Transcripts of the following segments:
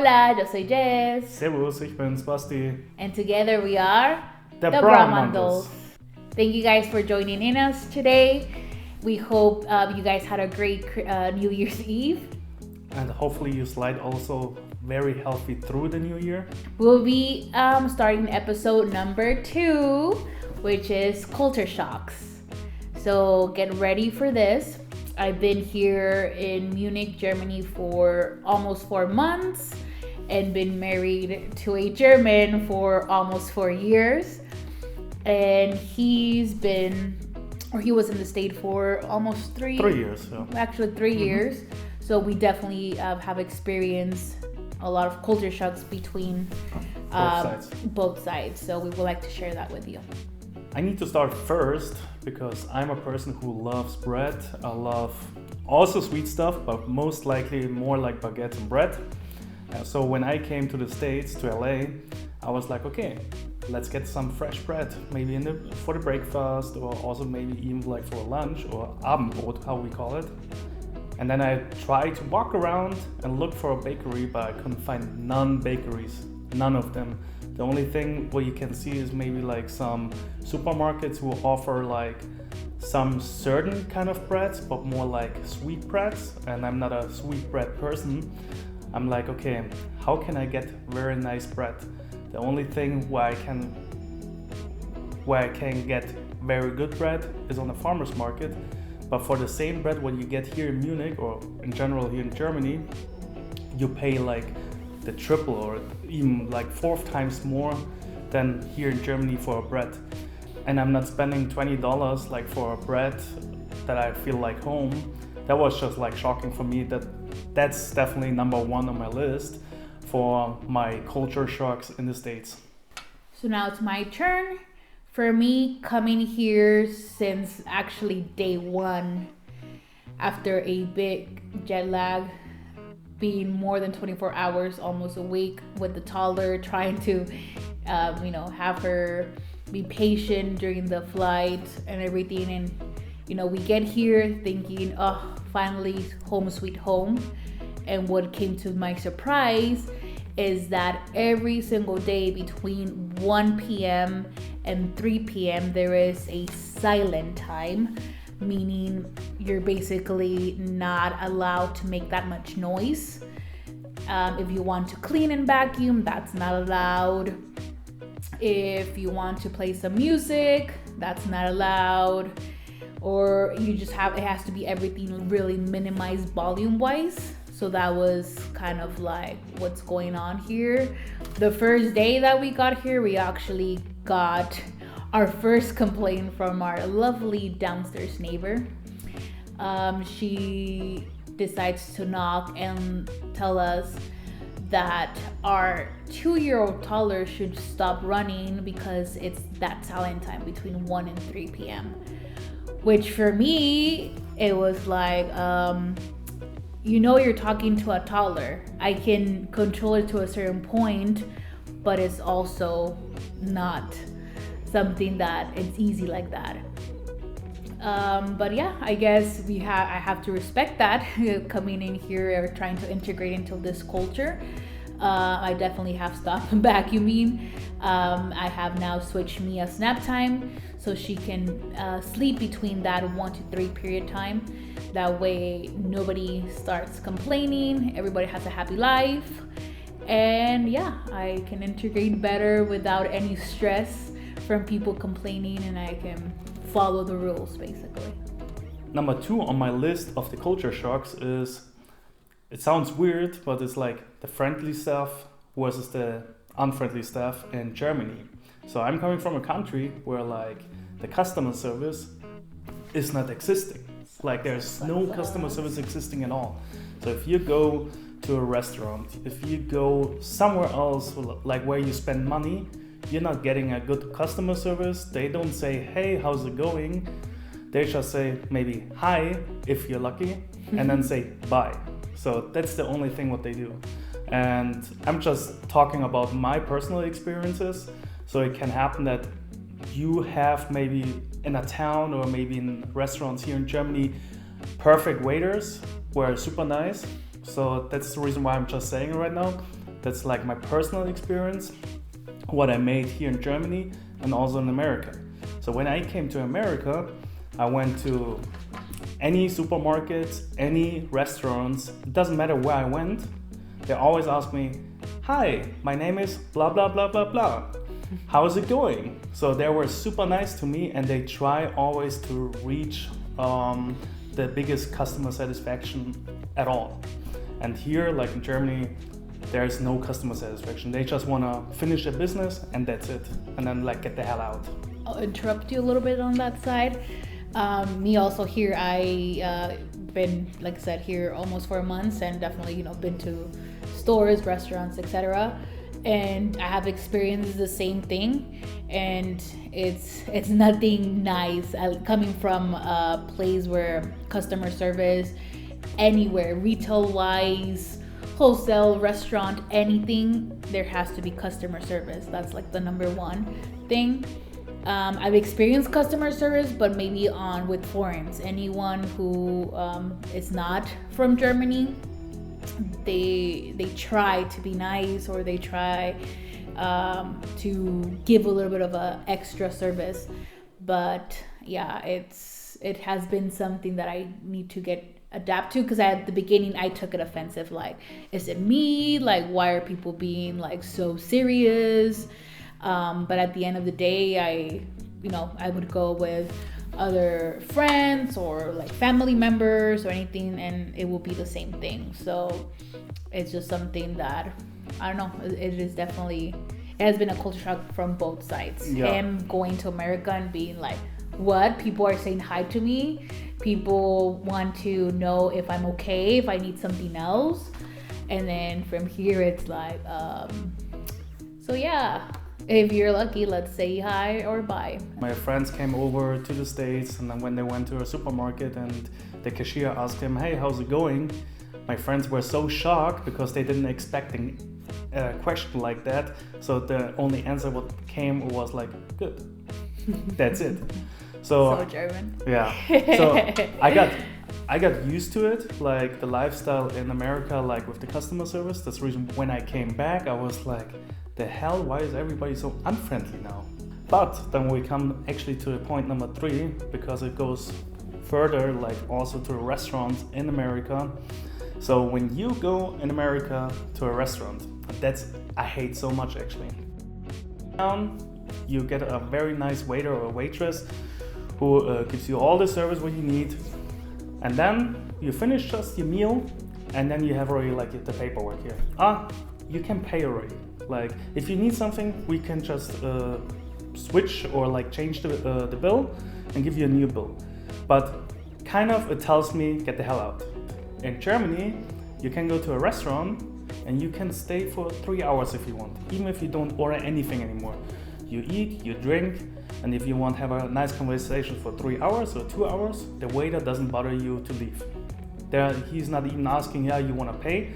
Hola, yo soy Jess. Servus, ich bin's, Basti. And together we are The Bramandals. Thank you guys for joining in us today. We hope you guys had a great New Year's Eve. And hopefully you slide also very healthy through the new year. We'll be starting episode number 2, which is culture shocks. So get ready for this. I've been here in Munich, Germany for almost 4 months and been married to a German for almost 4 years. And he was in the state for almost 3 years. Yeah. Actually, 3 years. So we definitely have experienced a lot of culture shocks between both sides. So we would like to share that with you. I need to start first because I'm a person who loves bread. I love also sweet stuff, but most likely more like baguette and bread. So when I came to the States, to LA, I was like, okay, let's get some fresh bread, maybe for the breakfast, or also maybe even like for lunch, or Abendbrot, how we call it. And then I tried to walk around and look for a bakery, but I couldn't find none of them. The only thing what you can see is maybe like some supermarkets who offer like some certain kind of breads, but more like sweet breads. And I'm not a sweet bread person. I'm like, okay, how can I get very nice bread? The only thing where I can get very good bread is on the farmer's market. But for the same bread what you get here in Munich or in general here in Germany, you pay like the triple or even like 4 times more than here in Germany for a bread. And I'm not spending $20 like for a bread that I feel like home. That was just like shocking for me. That's definitely number 1 on my list for my culture shocks in the States. So now it's my turn. For me, coming here since actually day 1, after a big jet lag, being more than 24 hours, almost a week with the toddler, trying to, have her be patient during the flight and everything. And, we get here thinking, oh, finally home sweet home. And what came to my surprise is that every single day between 1 p.m. and 3 p.m. there is a silent time, meaning you're basically not allowed to make that much noise. If you want to clean and vacuum, that's not allowed. If you want to play some music, that's not allowed. Or it has to be everything really minimized volume-wise. So that was kind of like what's going on here. The first day that we got here, we actually got our first complaint from our lovely downstairs neighbor. She decides to knock and tell us that our 2-year-old toddler should stop running because it's that silent time between 1 and 3 p.m. Which for me, it was like, you're talking to a toddler. I can control it to a certain point, but it's also not something that it's easy like that. But yeah, I guess I have to respect that coming in here or trying to integrate into this culture. I definitely have stopped vacuuming. I have now switched Mia's nap time so she can sleep between that 1 to 3 period time. That way nobody starts complaining, everybody has a happy life. And yeah, I can integrate better without any stress from people complaining, and I can follow the rules basically. Number 2 on my list of the culture shocks is, it sounds weird, but it's like the friendly stuff versus the unfriendly stuff in Germany. So I'm coming from a country where like the customer service is not existing. Like there's no customer service existing at all. So if you go to a restaurant, if you go somewhere else like where you spend money, you're not getting a good customer service. They don't say, hey, how's it going? They just say maybe hi if you're lucky, and then say bye. So that's the only thing what they do. And I'm just talking about my personal experiences. So it can happen that you have maybe in a town or maybe in restaurants here in Germany, perfect waiters who are super nice. So that's the reason why I'm just saying it right now. That's like my personal experience, what I made here in Germany and also in America. So when I came to America, I went to any supermarkets, any restaurants, it doesn't matter where I went, they always ask me, hi, my name is blah, blah, blah, blah, blah. How is it going? So they were super nice to me, and they try always to reach the biggest customer satisfaction at all. And here, like in Germany, there's no customer satisfaction. They just want to finish their business and that's it. And then like get the hell out. I'll interrupt you a little bit on that side. Me also here, I been, like I said, here almost 4 months, and definitely, been to stores, restaurants, etc. And I have experienced the same thing, and it's nothing nice coming from a place where customer service anywhere, retail wise, wholesale, restaurant, anything, there has to be customer service. That's like the number one thing. I've experienced customer service, but maybe with foreigners. Anyone who is not from Germany, they try to be nice, or they try to give a little bit of a extra service. But yeah, it has been something that I need to adapt to, because at the beginning I took it offensive, like, is it me? Like, why are people being like so serious? But at the end of the day, I would go with other friends or like family members or anything, and it will be the same thing. So it's just something that, I don't know, it is definitely, it has been a culture shock from both sides. Yeah. Him going to America and being like, what? People are saying hi to me. People want to know if I'm okay, if I need something else. And then from here, it's like, so yeah, if you're lucky, let's say hi or bye. My friends came over to the States, and then when they went to a supermarket and the cashier asked him, hey, how's it going? My friends were so shocked because they didn't expect a question like that. So the only answer what came was like, good. That's it. So German. Yeah. So I got used to it, like the lifestyle in America, like with the customer service. That's the reason when I came back, I was like, the hell, why is everybody so unfriendly now? But then we come actually to point number 3, because it goes further, like also to restaurants in America. So when you go in America to a restaurant, I hate so much actually. You get a very nice waiter or waitress who gives you all the service what you need, and then you finish just your meal, and then you have already like the paperwork here. You can pay already. Like if you need something, we can just switch or like change the bill and give you a new bill. But kind of it tells me get the hell out. In Germany, you can go to a restaurant and you can stay for 3 hours if you want, even if you don't order anything anymore. You eat, you drink, and if you want to have a nice conversation for 3 hours or 2 hours, the waiter doesn't bother you to leave. He's not even asking, you want to pay?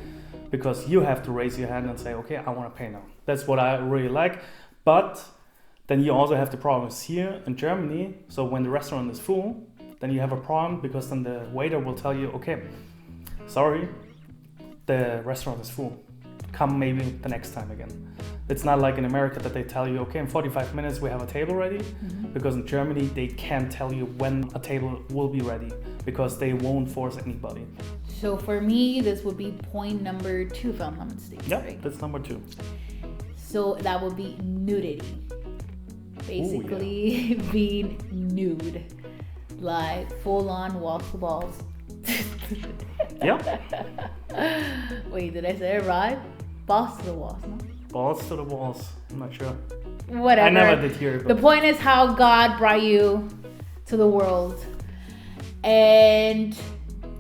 Because you have to raise your hand and say, okay, I want to pay now. That's what I really like. But then you also have the problems here in Germany. So when the restaurant is full, then you have a problem, because then the waiter will tell you, okay, sorry, the restaurant is full. Come maybe the next time again. It's not like in America that they tell you, okay, in 45 minutes we have a table ready. Mm-hmm. Because in Germany, they can't tell you when a table will be ready, because they won't force anybody. So for me, this would be point number 2, if I'm not mistaken. Yeah, right? That's number 2. So that would be nudity. Basically, being nude. Like full on walls to balls. Yeah. Wait, did I say it right? Balls to the walls, no? Balls to the walls. I'm not sure. Whatever. I never did hear it. The point is how God brought you to the world. And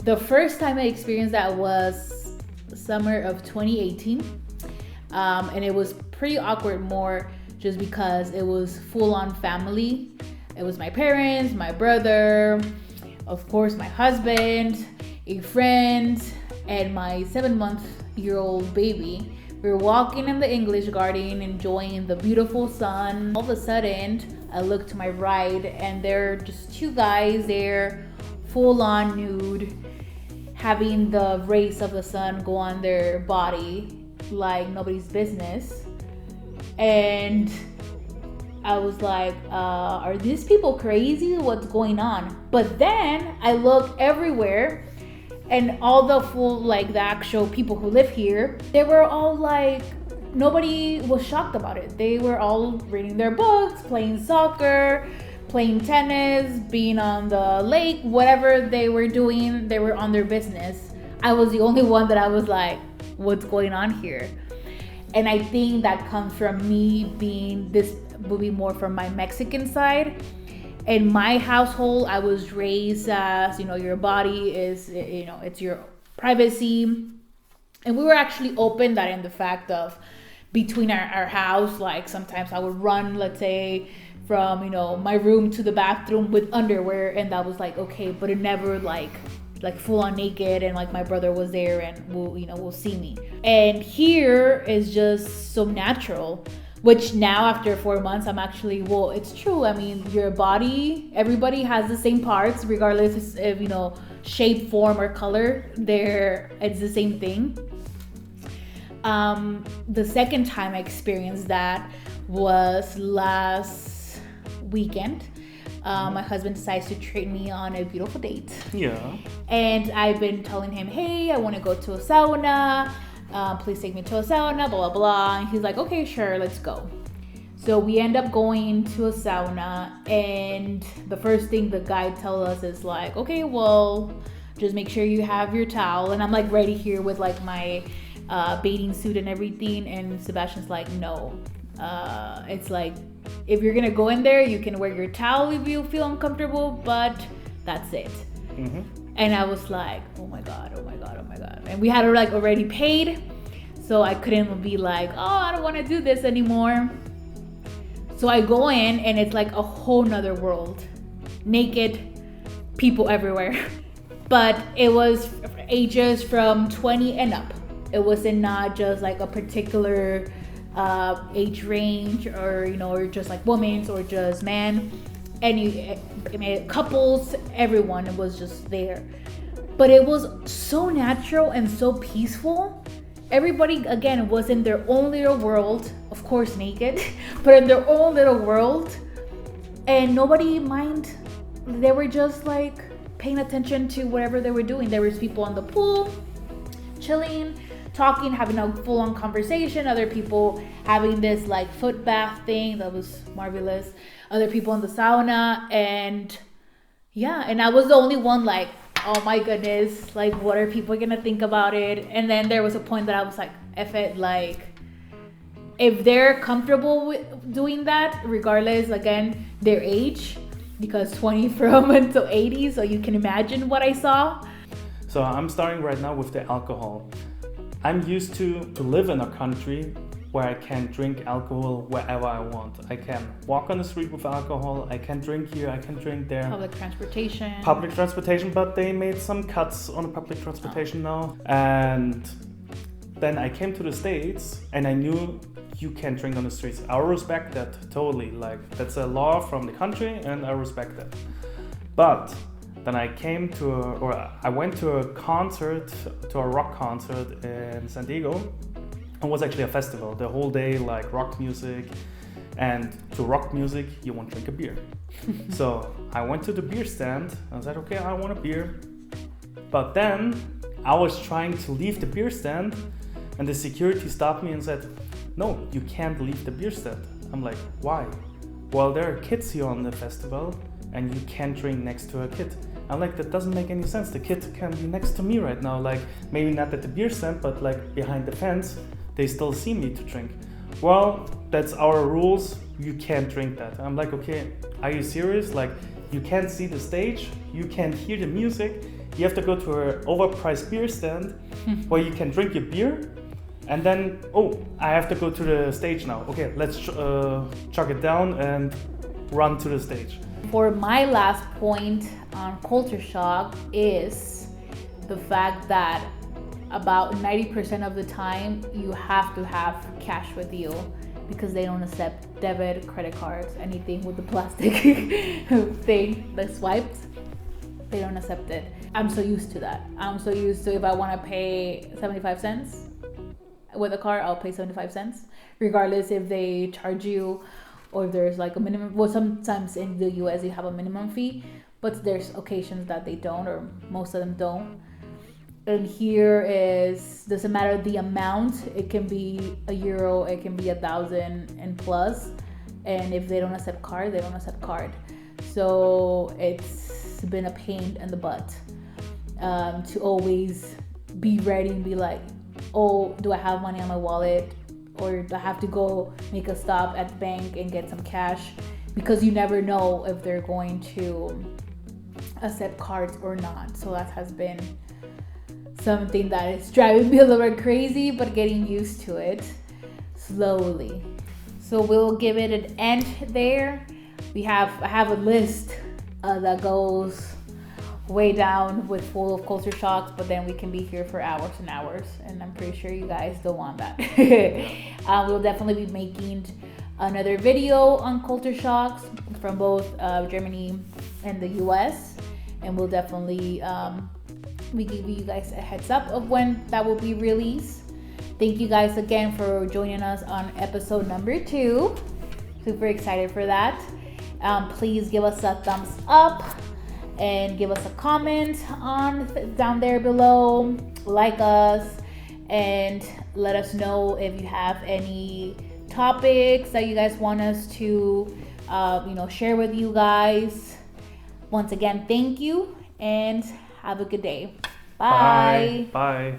the first time I experienced that was summer of 2018. And it was pretty awkward, more just because it was full on family. It was my parents, my brother, of course my husband, a friend, and my 7-month-old baby. We were walking in the English garden, enjoying the beautiful sun. All of a sudden, I look to my right, and there are just 2 guys there, full on nude, having the rays of the sun go on their body. like nobody's business. And I was like, are these people crazy? What's going on? But then I look everywhere, and all the full, like the actual people who live here, they were all like, nobody was shocked about it. They were all reading their books, playing soccer, playing tennis, being on the lake, whatever they were doing, they were on their business. I was the only one that I was like, what's going on here? And I think that comes from me being, this would be more from my Mexican side. In my household, I was raised as, your body is, it's your privacy. And we were actually open that in the fact of between our house, like sometimes I would run, let's say, from, my room to the bathroom with underwear, and that was like, okay, but it never like full on naked, and like my brother was there and will see me. And here is just so natural, which now after 4 months, I'm actually, well, it's true. I mean, your body, everybody has the same parts, regardless of, shape, form, or color. It's the same thing. The second time I experienced that was last weekend. My husband decides to treat me on a beautiful date. Yeah. And I've been telling him, hey, I want to go to a sauna. Please take me to a sauna, blah, blah, blah. And he's like, okay, sure, let's go. So we end up going to a sauna, and the first thing the guy tells us is like, okay, well, just make sure you have your towel. And I'm like ready here with like my bathing suit and everything. And Sebastian's like, no. It's like, if you're gonna go in there, you can wear your towel if you feel uncomfortable, but that's it. Mm-hmm. And I was like, oh my god. And we had like already paid, so I couldn't be like, oh, I don't want to do this anymore. So I go in, and it's like a whole nother world. Naked people everywhere. But it was ages from 20 and up. It wasn't not just like a particular age range, or just like women's or just men, couples, everyone was just there. But it was so natural and so peaceful. Everybody, again, was in their own little world, of course naked, but in their own little world, and nobody mind. They were just like paying attention to whatever they were doing. There was people on the pool chilling, talking, having a full-on conversation. Other people having this like foot bath thing that was marvelous. Other people in the sauna, and I was the only one like, oh my goodness, like what are people gonna think about it? And then there was a point that I was like, F it, like if they're comfortable with doing that, regardless, again, their age, because 20 from until 80, so you can imagine what I saw. So I'm starting right now with the alcohol. I'm used to live in a country where I can drink alcohol wherever I want. I can walk on the street with alcohol, I can drink here, I can drink there. Public transportation, but they made some cuts on the public transportation now. And then I came to the States, and I knew you can drink on the streets. I respect that totally. Like, that's a law from the country, and I respect that. But then I went to a concert, to a rock concert in San Diego. It was actually a festival, the whole day, like rock music. And to rock music, you won't drink a beer. So I went to the beer stand. I said, okay, I want a beer. But then I was trying to leave the beer stand, and the security stopped me and said, no, you can't leave the beer stand. I'm like, why? Well, there are kids here on the festival, and you can't drink next to a kid. I'm like, that doesn't make any sense. The kid can be next to me right now. Like, maybe not at the beer stand, but like behind the fence, they still see me to drink. Well, that's our rules. You can't drink that. I'm like, okay, are you serious? Like, you can't see the stage. You can't hear the music. You have to go to an overpriced beer stand where you can drink your beer. And then, oh, I have to go to the stage now. Okay, let's chug it down and run to the stage. For my last point on culture shock is the fact that about 90% of the time you have to have cash with you, because they don't accept debit, credit cards, anything with the plastic thing that swipes. They don't accept it. I'm so used to that. I'm so used to, if I want to pay 75 cents with a car, I'll pay 75 cents, regardless if they charge you or if there's like a minimum. Well, sometimes in the US you have a minimum fee, but there's occasions that they don't, or most of them don't. And here is, doesn't matter the amount, it can be €1, it can be 1,000 and plus. And if they don't accept card, they don't accept card. So it's been a pain in the butt to always be ready and be like, oh, do I have money on my wallet? Or do I have to go make a stop at the bank and get some cash? Because you never know if they're going to accept cards or not. So that has been something that is driving me a little bit crazy, but getting used to it slowly. So we'll give it an end there. I have a list that goes way down with full of culture shocks, but then we can be here for hours and hours, and I'm pretty sure you guys don't want that. We'll definitely be making another video on culture shocks from both Germany and the US, and we'll definitely we give you guys a heads up of when that will be released. Thank you guys again for joining us on episode number 2. Super excited for that. Please give us a thumbs up and give us a comment down there below. Like us and let us know if you have any topics that you guys want us to share with you guys. Once again, thank you and have a good day. Bye. Bye.